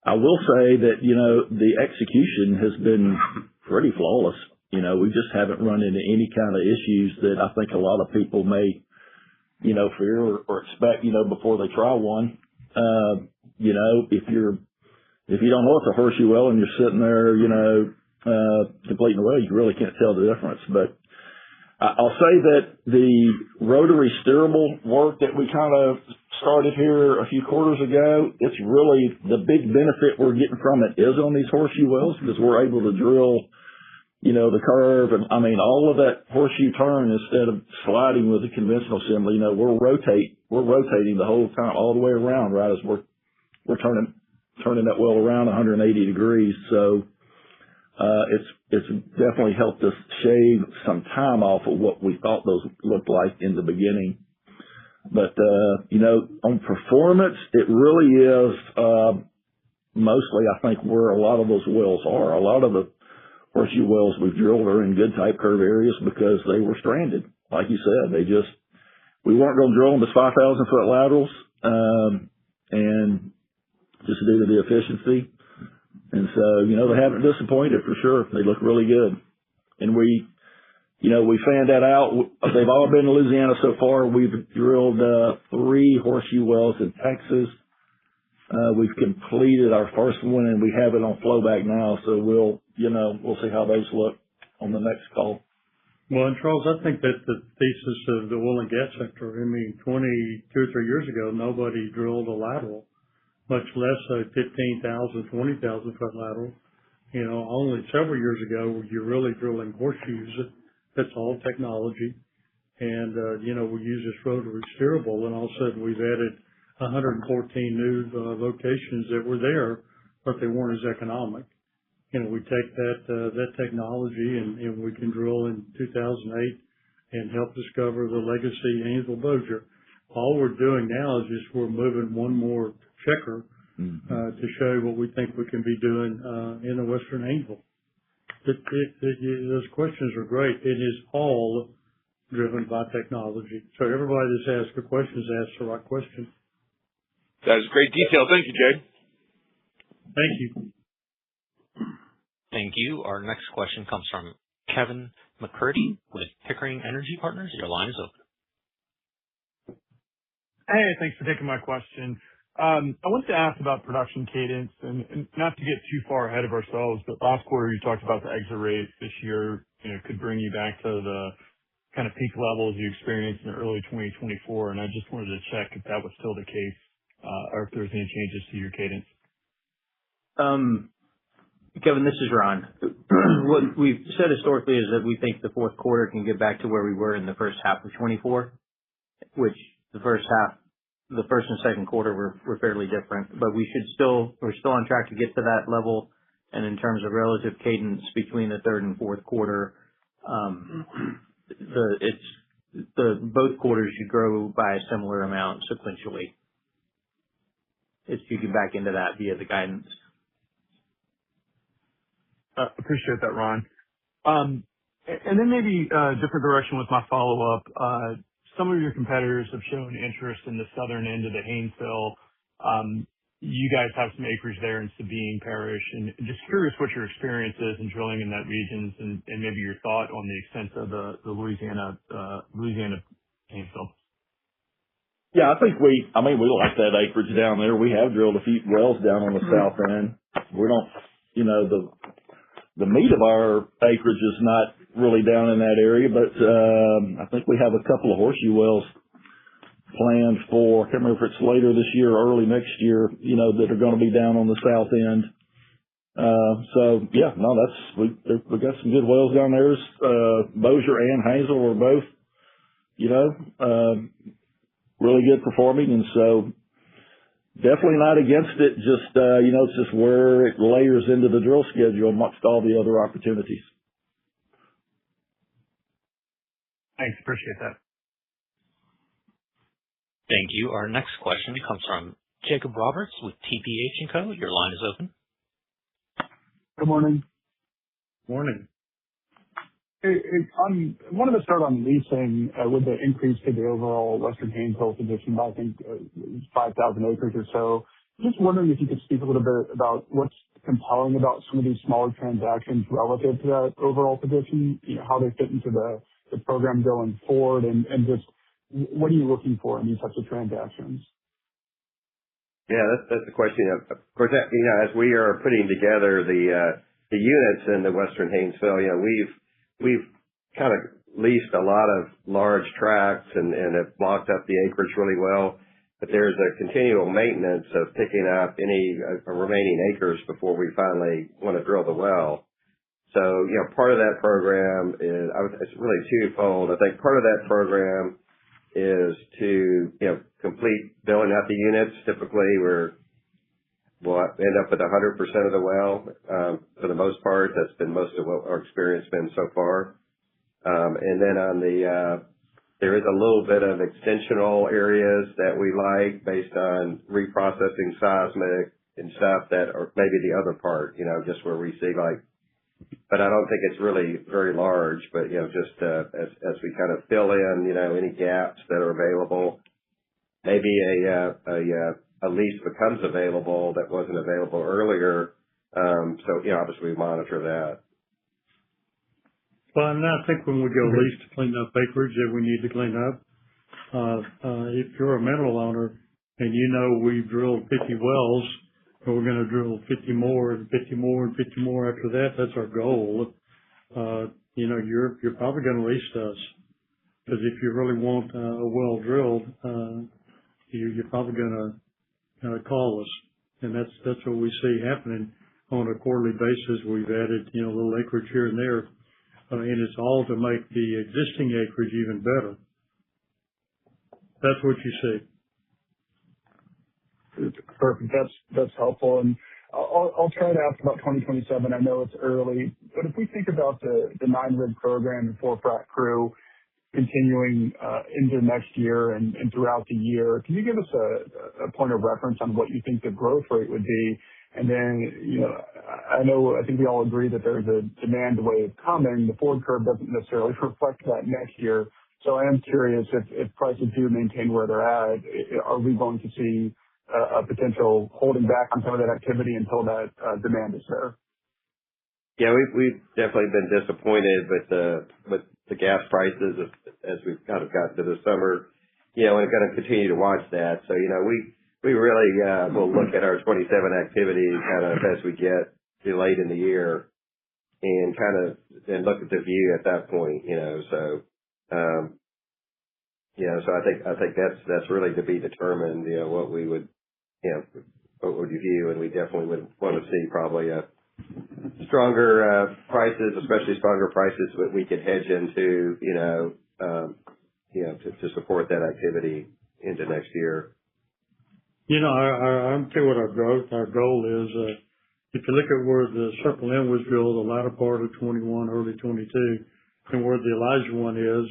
I will say that, the execution has been pretty flawless. We just haven't run into any kind of issues that I think a lot of people may, fear or expect, before they try one. If you don't know it's a horseshoe well and you're sitting there, completing the well, you really can't tell the difference. But I'll say that the rotary steerable work that we kind of started here a few quarters ago, it's really the big benefit we're getting from it is on these horseshoe wells because we're able to drill, the curve and all of that horseshoe turn instead of sliding with a conventional assembly. We're rotating the whole time all the way around, right, as we're turning that well around 180 degrees. So it's definitely helped us shave some time off of what we thought those looked like in the beginning. But, on performance, it really is, mostly I think where a lot of those wells are. A lot of the horseshoe wells we've drilled are in good type curve areas because they were stranded. Like you said, we weren't going to drill them as 5,000 foot laterals, and just due to the efficiency. And so, they haven't disappointed for sure. They look really good. And we fanned that out. They've all been in Louisiana so far. We've drilled 3 horseshoe wells in Texas. We've completed our first one and we have it on flowback now. So we'll see how those look on the next call. Well, and Charles, I think that the thesis of the oil and gas sector, 2 or 3 years ago, nobody drilled a lateral, much less a 15,000, 20,000 foot lateral. Only several years ago, you're really drilling horseshoes. That's all technology. And, we use this rotary steerable, and all of a sudden we've added 114 new locations that were there, but they weren't as economic. We take that technology and we can drill in 2008 and help discover the legacy Haynesville Bossier. All we're doing now is just we're moving one more checker to show what we think we can be doing in the Western Haynesville. Those questions are great. It is all driven by technology. So everybody that's asked a question has asked the right question. That is great detail. Thank you, Jay. Thank you. Thank you. Our next question comes from Kevin McCurdy with Pickering Energy Partners. Your line is open. Hey, thanks for taking my question. I wanted to ask about production cadence and not to get too far ahead of ourselves, but last quarter you talked about the exit rate this year, could bring you back to the kind of peak levels you experienced in early 2024. And I just wanted to check if that was still the case, or if there was any changes to your cadence. Kevin, this is Ron. What we've said historically is that we think the fourth quarter can get back to where we were in the first half of 24, which the first and second quarter were fairly different, but we're still on track to get to that level. And in terms of relative cadence between the third and fourth quarter, both quarters should grow by a similar amount sequentially. If you can back into that via the guidance. Appreciate that, Ron. And then maybe a different direction with my follow-up. Some of your competitors have shown interest in the southern end of the Haynesville. You guys have some acreage there in Sabine Parish, and just curious what your experience is in drilling in that region and maybe your thought on the extent of the Louisiana Haynesville. Yeah, I think we like that acreage down there. We have drilled a few wells down on the south end. We don't, the meat of our acreage is not really down in that area, but I think we have a couple of horseshoe wells planned for, I can't remember if it's later this year or early next year, that are going to be down on the south end. So yeah, no, we've got some good wells down there. Bossier and Haynesville are both, really good performing. And so definitely not against it. Just, it's just where it layers into the drill schedule amongst all the other opportunities. Thanks. Appreciate that. Thank you. Our next question comes from Jacob Roberts with TPH & Co. Your line is open. Good morning. Morning. I wanted to start on leasing with the increase to the overall Western Haynesville position by, I think, 5,000 acres or so. Just wondering if you could speak a little bit about what's compelling about some of these smaller transactions relative to that overall position, how they fit into the program going forward, and just what are you looking for in these types of transactions? Yeah, that's the question. Of course, as we are putting together the units in the Western Haynesville, we've kind of leased a lot of large tracts and have blocked up the acreage really well. But there's a continual maintenance of picking up any remaining acres before we finally want to drill the well. So, part of that program is, it's really twofold. I think part of that program is to, complete building out the units. Typically, we'll end up with 100% of the well. For the most part, that's been most of what our experience been so far. And then on there is a little bit of extensional areas that we like based on reprocessing seismic and stuff that are maybe the other part, just where we see but I don't think it's really very large, but, just, as we kind of fill in, any gaps that are available, maybe a lease becomes available that wasn't available earlier. So, obviously we monitor that. Well, and I think when we go lease to clean up acreage that we need to clean up, if you're a mineral owner and we've drilled 50 wells, and we're going to drill 50 more and 50 more and 50 more after that, that's our goal. You're probably going to lease to us, because if you really want a well drilled, you're probably going to call us, and that's what we see happening on a quarterly basis. We've added a little acreage here and there, and it's all to make the existing acreage even better. That's what you see. Perfect. That's helpful. And I'll try to ask about 2027. I know it's early, but if we think about the 9-rig program and 4-frac crew continuing into next year and throughout the year, can you give us a point of reference on what you think the growth rate would be? And then, I think we all agree that there's a demand wave coming. The forward curve doesn't necessarily reflect that next year. So I am curious if prices do maintain where they're at, are we going to see a potential holding back on some of that activity until that demand is there? Yeah, we've definitely been disappointed with the gas prices as we've kind of gotten to the summer, and we're going to continue to watch that. So, we really will look at our 27 activity kind of as we get to late in the year and kind of then look at the view at that point, so, so I think that's really to be determined, what we would, what would you view, and we definitely would want to see probably a stronger prices, especially stronger prices that we could hedge into, to support that activity into next year. I'll tell you what our goal is. If you look at where the Circle M was drilled, the latter part of 21, early 22, and where the Elijah one is,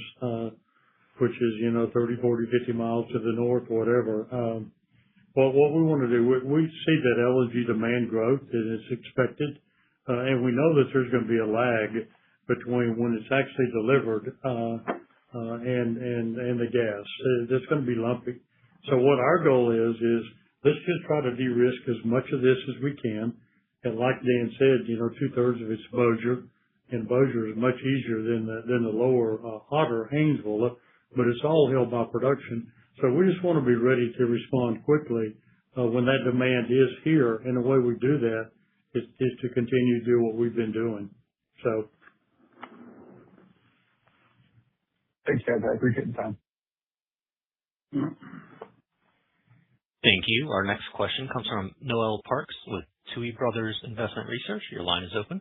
which is, 30, 40, 50 miles to the north, whatever. Well, what we want to do, we see that LNG demand growth and it's expected, and we know that there's going to be a lag between when it's actually delivered, and the gas. It's going to be lumpy. So what our goal is let's just try to de-risk as much of this as we can. And like Dan said, 2/3 of it's Bossier, and Bossier is much easier than the lower, hotter Haynesville, but it's all held by production. So we just want to be ready to respond quickly when that demand is here. And the way we do that is to continue to do what we've been doing. So. Thanks, guys. I appreciate the time. Thank you. Our next question comes from Noel Parks with Tuohy Brothers Investment Research. Your line is open.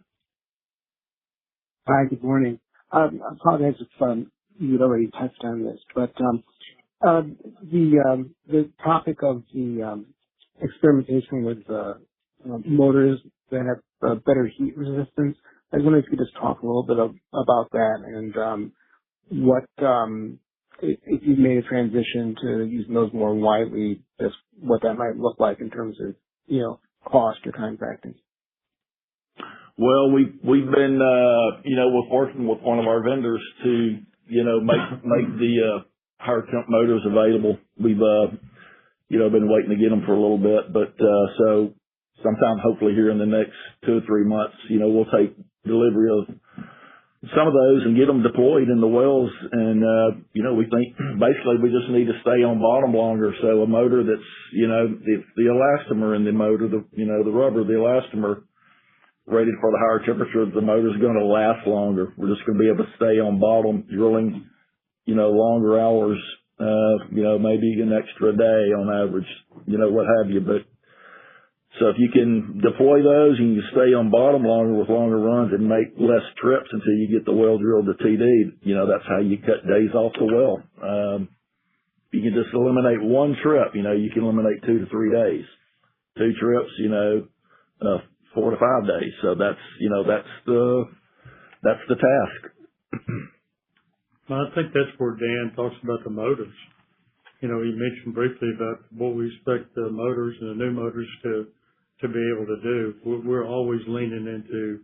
Hi, good morning. I apologize if you'd already touched on this, but the topic of the experimentation with motors that have better heat resistance, I was wondering if you could just talk a little bit about that and what if you've made a transition to using those more widely, just what that might look like in terms of cost or contracting. Well, we've been we're working with one of our vendors to make the higher temp motors available. We've been waiting to get them for a little bit, but so sometime hopefully here in the next 2 or 3 months, we'll take delivery of some of those and get them deployed in the wells. And, we think basically we just need to stay on bottom longer. So a motor that's, the elastomer in the motor, the rubber, the elastomer rated for the higher temperature, the motor's going to last longer. We're just going to be able to stay on bottom drilling, longer hours, maybe an extra day on average, what have you. But so if you can deploy those and you stay on bottom longer with longer runs and make less trips until you get the well drilled to TD, that's how you cut days off the well. You can just eliminate one trip, you can eliminate 2 to 3 days. 2 trips, 4 to 5 days. So that's the task. I think that's where Dan talks about the motors. He mentioned briefly about what we expect the motors and the new motors to be able to do. We're always leaning into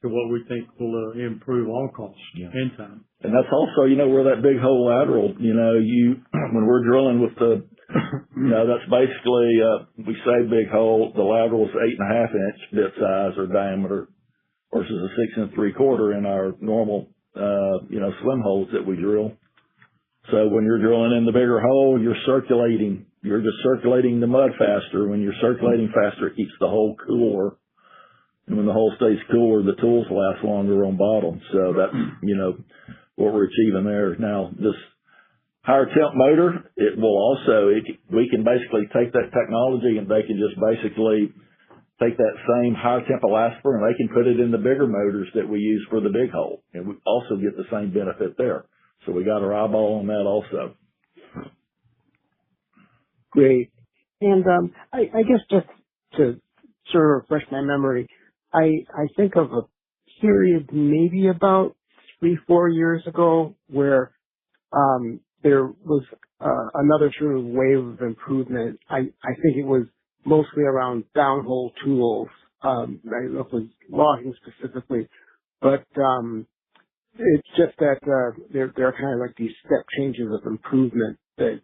what we think will improve all costs and time. And that's also, where that big hole lateral, when we're drilling with the, that's basically, we say big hole, the lateral is 8.5 inch bit size or diameter versus a 6 3/4 in our normal, slim holes that we drill. So when you're drilling in the bigger hole, you're just circulating the mud faster. When you're circulating faster, it keeps the hole cooler. And when the hole stays cooler, the tools last longer on bottom. So that's, what we're achieving there. Now, this higher temp motor, we can basically take that technology and they can just basically take that same higher temp elastomer and they can put it in the bigger motors that we use for the big hole. And we also get the same benefit there. So we got our eyeball on that also. Great. And I guess just to sort of refresh my memory, I think of a period maybe about 3-4 years ago where there was another sort of wave of improvement. I think it was mostly around downhole tools. I don't know if it was logging specifically, but it's just that there are kind of like these step changes of improvement that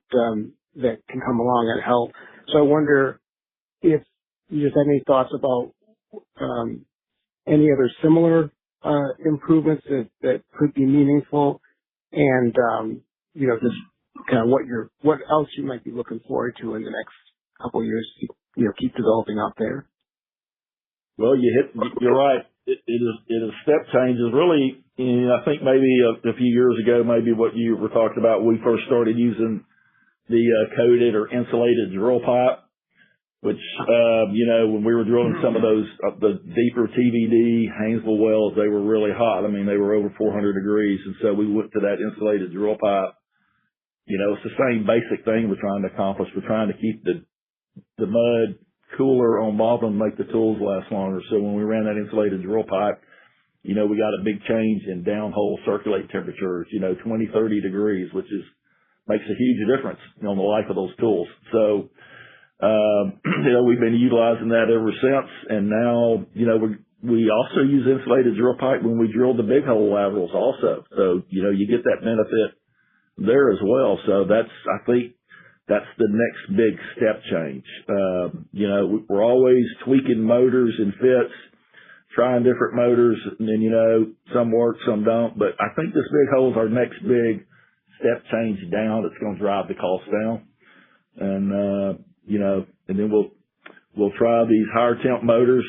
can come along and help. So I wonder if you just have any thoughts about any other similar improvements that could be meaningful, and just kind of what else you might be looking forward to in the next couple of years to keep developing out there. Well, you're right. It is step changes. Really, I think maybe a few years ago, maybe what you were talking about, we first started using the coated or insulated drill pipe, which, when we were drilling some of those, the deeper TVD Haynesville wells, they were really hot. I mean, they were over 400 degrees. And so we went to that insulated drill pipe. It's the same basic thing we're trying to accomplish. We're trying to keep the mud cooler on bottom and make the tools last longer. So when we ran that insulated drill pipe, we got a big change in downhole circulate temperatures, 20, 30 degrees, which makes a huge difference on the life of those tools. So, we've been utilizing that ever since. And now, we also use insulated drill pipe when we drill the big hole laterals also. So, you get that benefit there as well. So I think that's the next big step change. We're always tweaking motors and fits, trying different motors, and then, some work, some don't. But I think this big hole is our next big step change down. It's going to drive the cost down. And, and then we'll try these higher temp motors.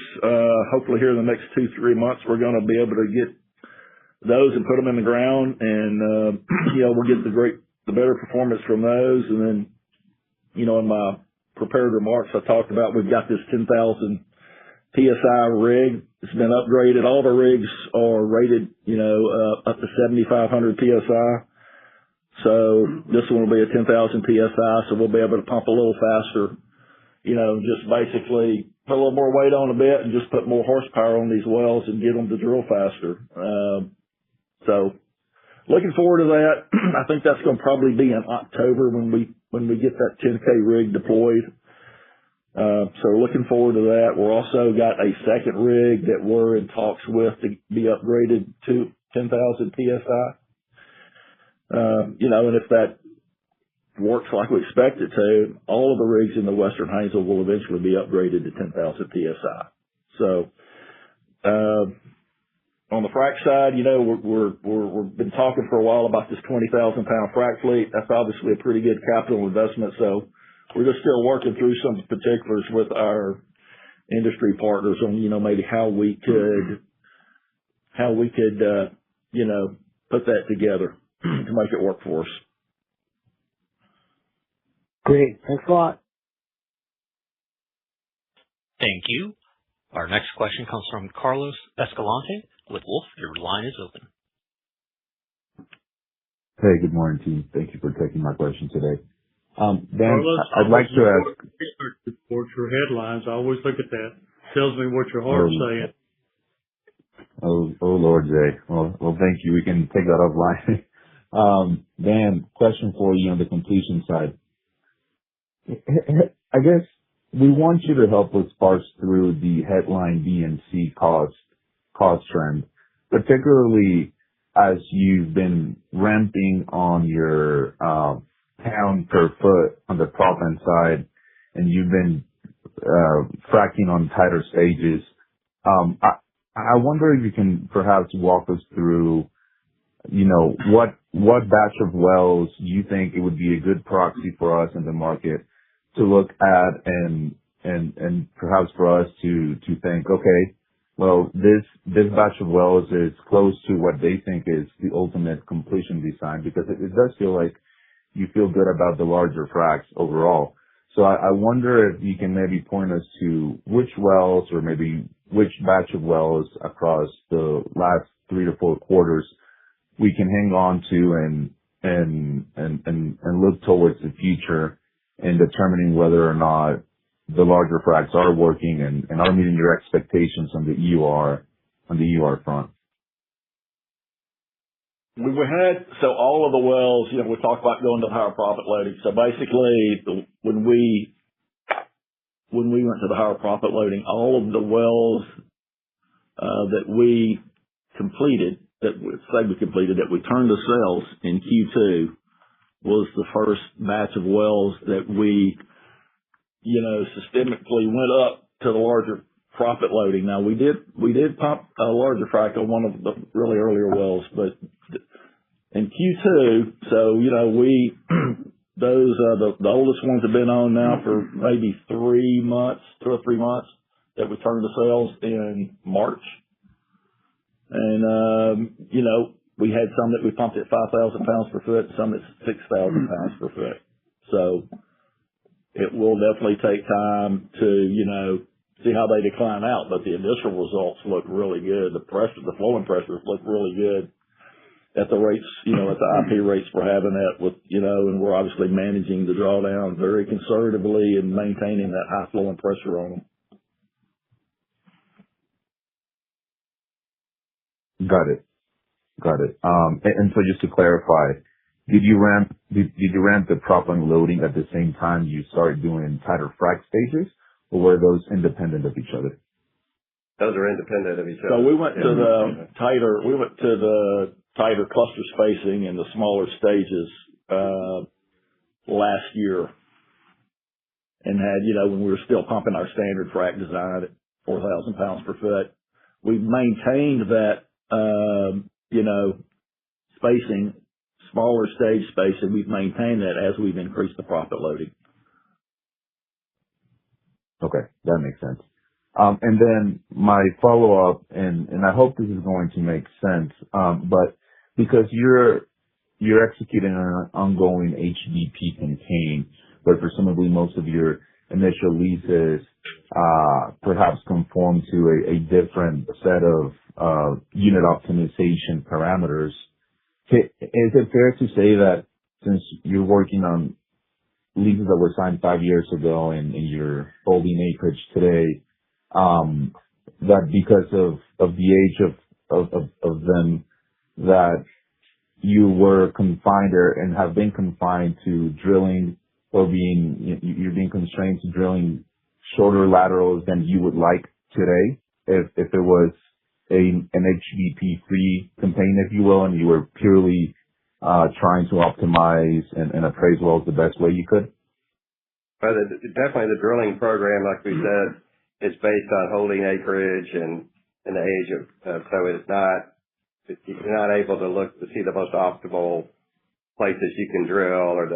Hopefully here in the next 2-3 months, we're going to be able to get those and put them in the ground, and, we'll get the better performance from those. And then, in my prepared remarks, I talked about we've got this 10,000 PSI rig. It's been upgraded. All the rigs are rated, up to 7,500 PSI. So this one will be a 10,000 PSI, so we'll be able to pump a little faster, just basically put a little more weight on a bit and just put more horsepower on these wells and get them to drill faster. So looking forward to that. I think that's going to probably be in October when we get that 10K rig deployed. So looking forward to that. We're also got a second rig that we're in talks with to be upgraded to 10,000 PSI. And if that works like we expect it to, all of the rigs in the Western Haynesville will eventually be upgraded to 10,000 PSI. So, on the frac side, we've been talking for a while about this 20,000 pound frac fleet. That's obviously a pretty good capital investment. So we're just still working through some particulars with our industry partners on, maybe how we could, put that together to make it work for us. Great. Thanks a lot. Thank you. Our next question comes from Carlos Escalante with Wolf. Your line is open. Hey, good morning, team. Thank you for taking my question today. Dan, Carlos, I'd like to ask. Research reports, your headlines. I always look at that. Tells me what your heart's saying. Oh, Lord, Jay. Well, thank you. We can take that offline. Dan, question for you on the completion side. I guess we want you to help us parse through the headline D&C cost trend, particularly as you've been ramping on your pound per foot on the proppant side, and you've been fracking on tighter stages. I wonder if you can perhaps walk us through, what batch of wells you think it would be a good proxy for us in the market to look at and perhaps for us to think, okay, well, this batch of wells is close to what they think is the ultimate completion design, because it does feel like you feel good about the larger fracs overall. So I wonder if you can maybe point us to which wells or maybe which batch of wells across the last 3 to 4 quarters we can hang on to and look towards the future in determining whether or not the larger fracs are working and are meeting your expectations on the EUR front. So all of the wells, we talked about going to the higher proppant loading. So basically, when we went to the higher proppant loading, all of the wells that we completed, that we turned to sales in Q2, was the first batch of wells that we, systemically went up to the larger proppant loading. Now we did pump a larger frac on one of the really earlier wells, but in Q2, so, the oldest ones have been on now for maybe 3 months, 2 or 3 months, that we turned to sales in March. And, we had some that we pumped at 5,000 pounds per foot, some at 6,000 pounds per foot. So it will definitely take time to, see how they decline out, but the initial results look really good. The flowing pressures look really good at the rates, at the IP rates we're having at with, and we're obviously managing the drawdown very conservatively and maintaining that high flowing pressure on them. Got it. Got it. And so just to clarify, did you ramp the prop unloading at the same time you started doing tighter frac stages, or were those independent of each other? Those are independent of each other. So we went to the tighter cluster spacing and the smaller stages last year, and had, when we were still pumping our standard frac design at 4,000 pounds per foot. We've maintained that spacing, smaller stage spacing. We've maintained that as we've increased the proppant loading. Okay, that makes sense. And then my follow-up, and I hope this is going to make sense, but because you're executing an ongoing HBP campaign, but presumably most of your initial leases perhaps conform to a different set of unit optimization parameters. Is it fair to say that since you're working on leases that were signed 5 years ago and you're holding acreage today, that because of the age of them, that you were confined and have been confined to drilling, or you're being constrained to drilling shorter laterals than you would like today, if it was an HBP-free campaign, if you will, and you were purely trying to optimize and appraise wells the best way you could? Well, definitely the drilling program, like we said, is based on holding acreage and the age of, so you're not able to see the most optimal places you can drill, and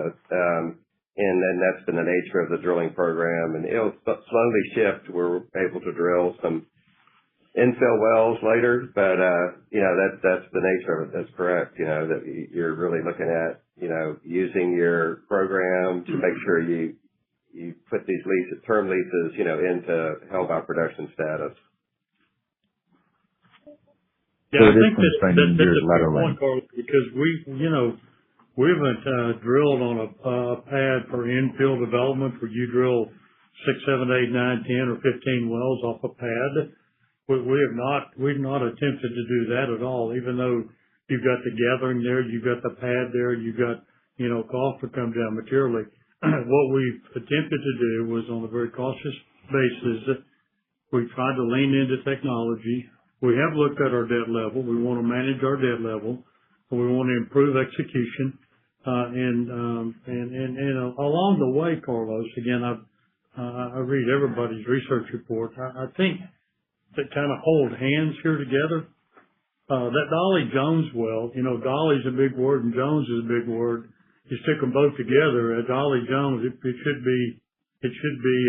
then that's been the nature of the drilling program, and it'll slowly shift. We're able to drill some infill wells later, but that's the nature of it. That's correct. That you're really looking at using your program to make sure you put these term leases into held by production status. Yeah, I think that's a good point, Carl, because we haven't drilled on a pad for infill development where you drill 6, 7, 8, 9, 10, or 15 wells off a pad. We've not attempted to do that at all, even though you've got the gathering there, you've got the pad there, you've got, cost to come down materially. What we've attempted to do was, on a very cautious basis, we tried to lean into technology. We have looked at our debt level. We want to manage our debt level. We want to improve execution. And along the way, Carlos, again, I read everybody's research report. I think that kind of hold hands here together. That Dolly Jones well, Dolly's a big word and Jones is a big word. You stick them both together. At Dolly Jones, it should be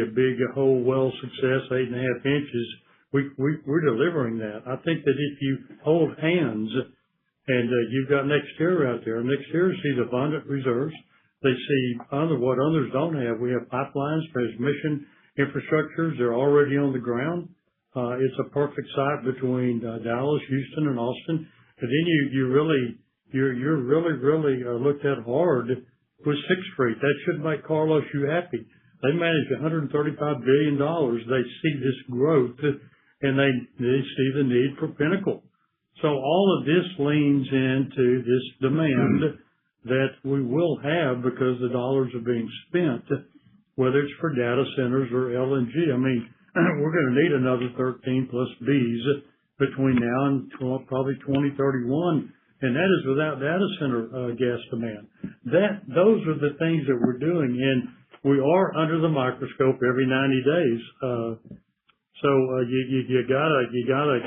a big whole well success, 8.5 inches. We're delivering that. I think that if you hold hands and you've got NextEra out there, NextEra sees abundant reserves. They see what others don't have. We have pipelines, transmission infrastructures. They're already on the ground. It's a perfect site between Dallas, Houston, and Austin. But then you're really looked at hard with 6th Street. That should make Carlos you happy. They manage $135 billion. They see this growth, and they see the need for Pinnacle. So all of this leans into this demand that we will have because the dollars are being spent, whether it's for data centers or LNG. I mean, we're going to need another 13 plus Bs between now and probably 2031, and that is without data center gas demand. Those are the things that we're doing, and we are under the microscope every 90 days. So you gotta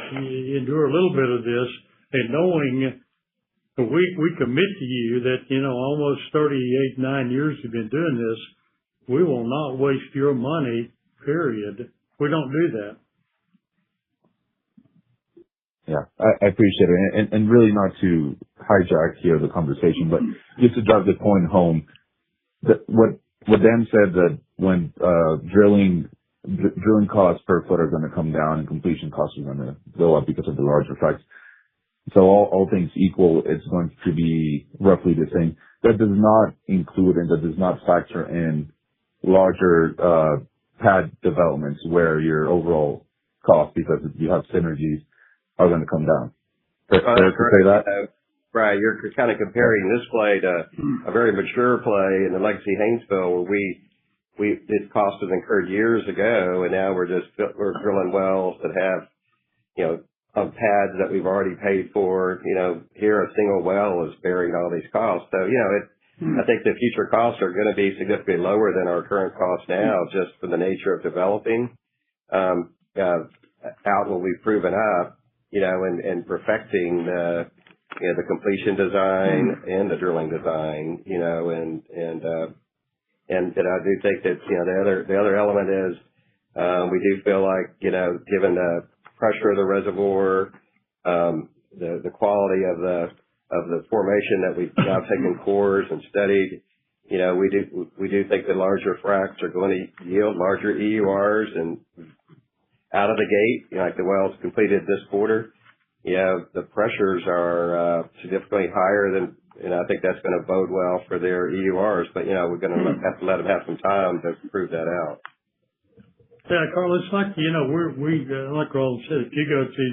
endure a little bit of this, and knowing we commit to you that almost 9 years you've been doing this, we will not waste your money. Period. We don't do that. Yeah, I appreciate it, and really not to hijack here the conversation, but just to drive the point home, that what Dan said, that when drilling costs per foot are going to come down and completion costs are going to go up because of the larger fracs. So all things equal, it's going to be roughly the same. That does not include and that does not factor in larger pad developments where your overall cost, because you have synergies, are going to come down. Fair to say that? Right. You're kind of comparing this play to a very mature play in the legacy Haynesville where this cost was incurred years ago, and now we're drilling wells that have, on pads that we've already paid for. Here a single well is bearing all these costs. So, I think the future costs are going to be significantly lower than our current costs now, just for the nature of developing out what we've proven up, and perfecting the completion design and the drilling design, and I do think that, the other element is, we do feel like, given the pressure of the reservoir, the quality of the formation that we've now taken cores and studied, we do think the larger fracs are going to yield larger EURs, and out of the gate, like the wells completed this quarter, the pressures are significantly higher than, and I think that's going to bode well for their EURs, but we're going to have to let them have some time to prove that out. Yeah, Carl, it's like, like Roland said, if you go to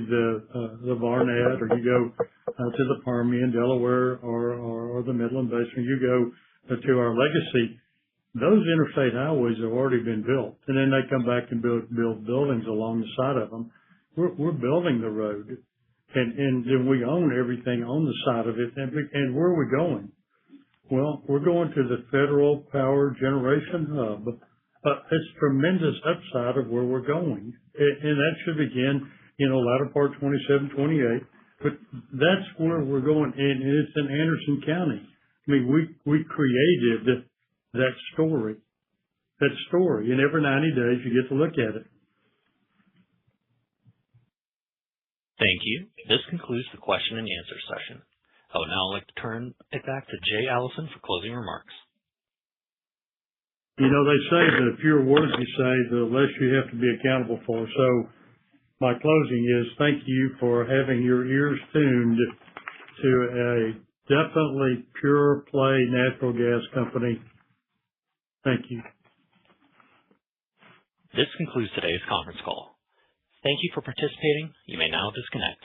the Barnett, or you go to the Permian, Delaware, or the Midland Basin, you go to our legacy, those interstate highways have already been built, and then they come back and build buildings along the side of them. We're building the road, and then we own everything on the side of it. And where are we going? Well, we're going to the Federal Power Generation Hub. It's tremendous upside of where we're going, and that should begin, latter part 27, 28. But that's where we're going, and it's in Anderson County. I mean, we created that story, and every 90 days you get to look at it. Thank you. This concludes the question and answer session. I would now like to turn it back to Jay Allison for closing remarks. They say the fewer words you say, the less you have to be accountable for. So my closing is thank you for having your ears tuned to a definitely pure play natural gas company. Thank you. This concludes today's conference call. Thank you for participating. You may now disconnect.